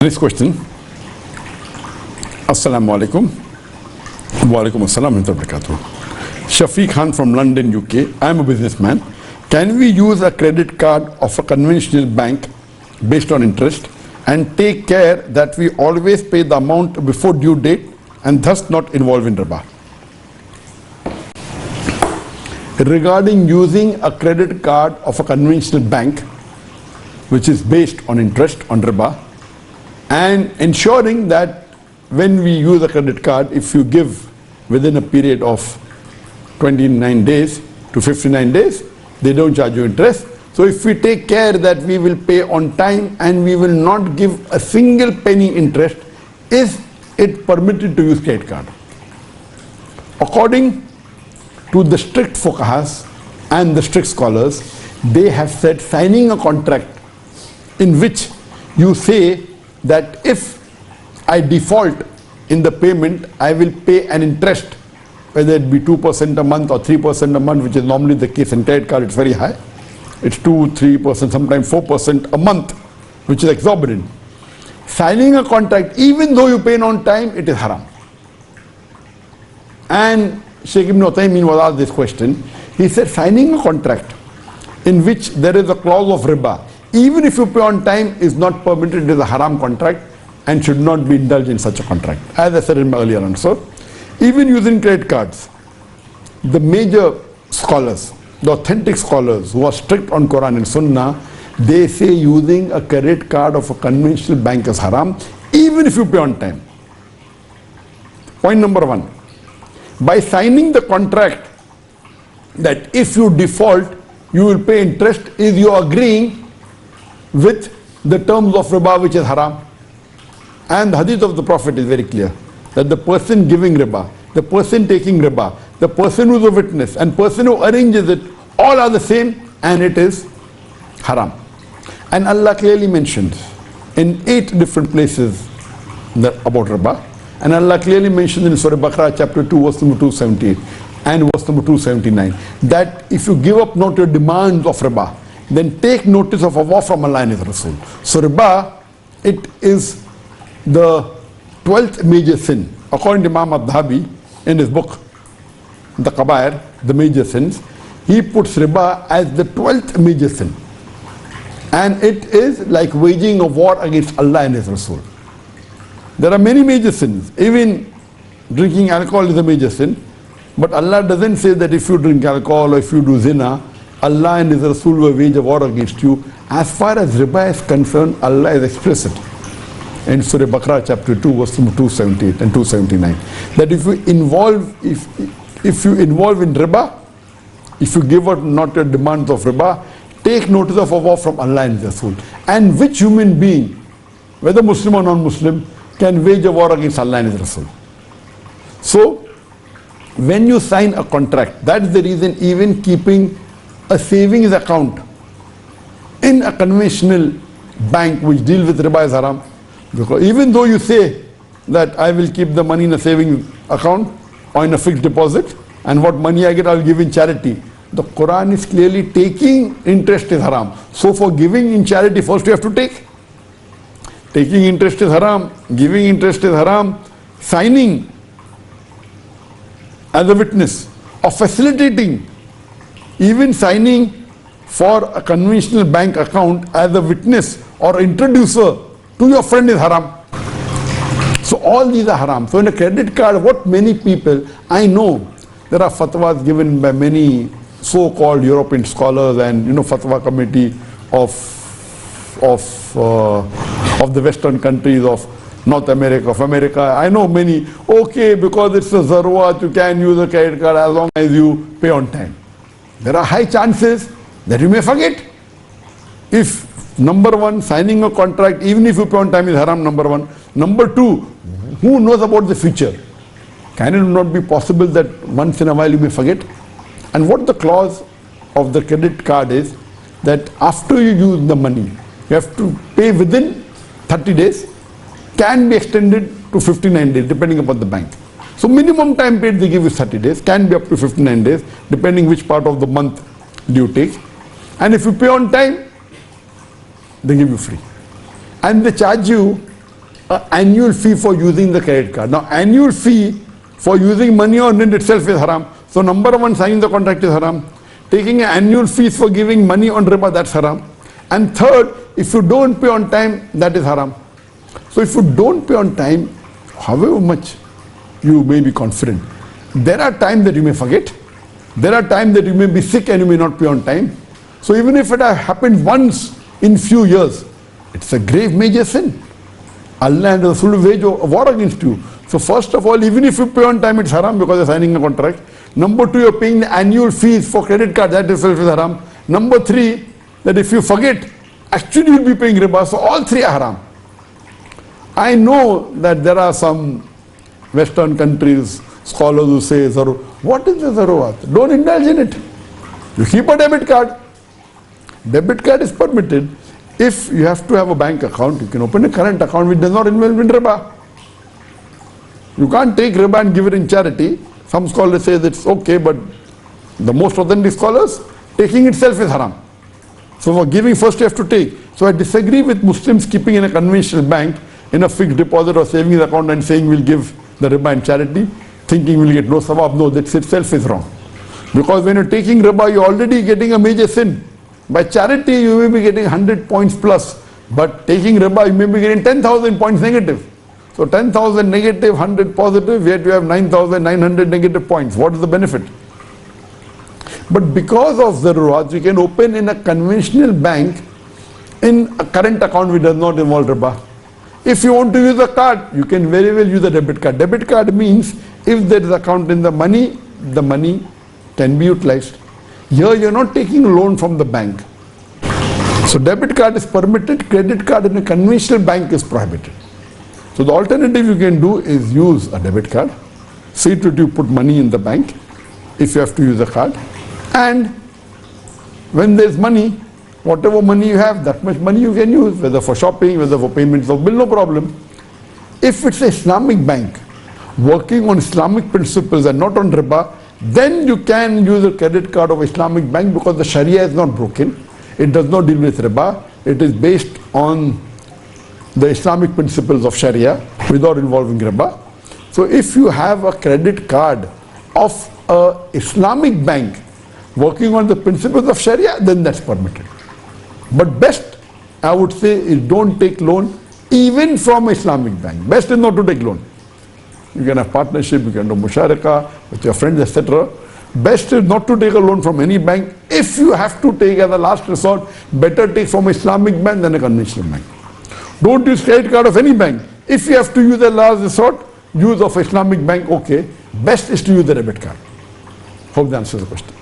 Next question. Assalamu alaikum. Wa alaikum assalam wa barakatuh. Shafiq Khan from London, UK. I am a businessman. Can we use a credit card of a conventional bank based on interest and take care that we always pay the amount before due date and thus not involve in riba? Regarding using a credit card of a conventional bank which is based on interest on riba, and ensuring that when we use a credit card, if you give within a period of 29 days to 59 days, they don't charge you interest. So if we take care that we will pay on time and we will not give a single penny interest, is it permitted to use credit card? According to the strict fuqahas and the strict scholars, they have said signing a contract in which you say that if I default in the payment, I will pay an interest, whether it be 2% a month or 3% a month, which is normally the case in credit card. It's very high. It's 2-3%, sometimes 4% a month, which is exorbitant. Signing a contract, even though you pay on time, it is haram. And Sheikh Ibn Uthaymeen was asked this question. He said, signing a contract in which there is a clause of riba, even if you pay on time, is not permitted. It is a haram contract and should not be indulged in such a contract. As I said in my earlier answer, even using credit cards, the major scholars, the authentic scholars who are strict on Quran and Sunnah, they say using a credit card of a conventional bank is haram, even if you pay on time. Point number one, by signing the contract that if you default, you will pay interest, is you agreeing with the terms of riba, which is haram. And the hadith of the Prophet is very clear, that the person giving riba, the person taking riba, the person who is a witness and person who arranges it, all are the same, and it is haram. And Allah clearly mentions in 8 different places about riba, and Allah clearly mentions in Surah Baqarah chapter 2 verse number 278 and verse number 279 that if you give up not your demands of riba, then take notice of Allah from Allah and His Rasul. So riba, it is the 12th major sin. According to Imam al-Dhahabi in his book, the Kabair, the major sins, he puts riba as the 12th major sin. And it is like waging a war against Allah and His Rasul. There are many major sins. Even drinking alcohol is a major sin. But Allah doesn't say that if you drink alcohol or if you do zina, Allah and His Rasul will wage a war against you. As far as riba is concerned, Allah is explicit in Surah Baqarah chapter 2 verse 278 and 279 that if you involve in riba, if you give out not your demands of riba, take notice of a war from Allah and His Rasul. And which human being, whether Muslim or non-Muslim, can wage a war against Allah and His Rasul? So when you sign a contract, that's the reason even keeping a savings account in a conventional bank which deals with riba is haram. Because even though you say that I will keep the money in a savings account or in a fixed deposit, and what money I get I will give in charity, the Quran is clearly taking interest is haram. So for giving in charity, first you have to take. Taking interest is haram, giving interest is haram, signing as a witness or facilitating, even signing for a conventional bank account as a witness or introducer to your friend is haram. So all these are haram. So in a credit card, what many people, I know there are fatwas given by many so-called European scholars and fatwa committee of the Western countries of North America, of America. I know many, okay, because it's a zarwat, you can use a credit card as long as you pay on time. There are high chances that you may forget. If number one, signing a contract, even if you pay on time, is haram, number one. Number two, who knows about the future? Can it not be possible that once in a while you may forget? And what the clause of the credit card is, that after you use the money, you have to pay within 30 days, can be extended to 59 days, depending upon the bank. So minimum time paid they give you 30 days, can be up to 59 days, depending which part of the month do you take. And if you pay on time, they give you free. And they charge you an annual fee for using the credit card. Now, annual fee for using money on it itself is haram. So, number one, signing the contract is haram. Taking an annual fees for giving money on riba, that's haram. And third, if you don't pay on time, that is haram. So, if you don't pay on time, however much you may be confident, there are times that you may forget. There are times that you may be sick and you may not pay on time. So, even if it has happened once in few years, it's a grave major sin. Allah and Rasul wage a war against you. So first of all, even if you pay on time, it's haram because you're signing a contract. Number two, you're paying the annual fees for credit card, that itself is haram. Number three, that if you forget, actually you'll be paying riba. So all three are haram. I know that there are some Western countries, scholars who say, what is the zarurat? Don't indulge in it. You keep a debit card. Debit card is permitted. If you have to have a bank account, you can open a current account which does not involve in riba. You can't take riba and give it in charity. Some scholars say that it's okay, but the most authentic scholars, taking itself is haram. So for giving, first you have to take. So I disagree with Muslims keeping in a conventional bank, in a fixed deposit or savings account and saying we'll give the riba in charity, thinking we'll get no sawab. No, that itself is wrong. Because when you're taking riba, you're already getting a major sin. By charity, you may be getting 100 points plus, but taking riba, you may be getting 10,000 points negative. So 10,000 negative, 100 positive, yet you have 9,900 negative points. What is the benefit? But because of the zarurat, you can open in a conventional bank in a current account which does not involve riba. If you want to use a card, you can very well use a debit card. Debit card means if there is account in the money can be utilized. Here you are not taking a loan from the bank. So debit card is permitted, credit card in a conventional bank is prohibited. So the alternative you can do is use a debit card. See to it you put money in the bank if you have to use a card. And when there is money, whatever money you have, that much money you can use, whether for shopping, whether for payments of bill, no problem. If it's an Islamic bank working on Islamic principles and not on riba, then you can use a credit card of Islamic bank because the Sharia is not broken. It does not deal with riba. It is based on the Islamic principles of Sharia without involving riba. So if you have a credit card of an Islamic bank working on the principles of Sharia, then that's permitted. But best, I would say, is don't take loan even from Islamic bank. Best is not to take loan. You can have partnership, you can do musharaka with your friends, etc. Best is not to take a loan from any bank. If you have to take as a last resort, better take from Islamic bank than a conventional bank. Don't use credit card of any bank. If you have to use a last resort, use of Islamic bank, okay. Best is to use the debit card. Hope that answers the question.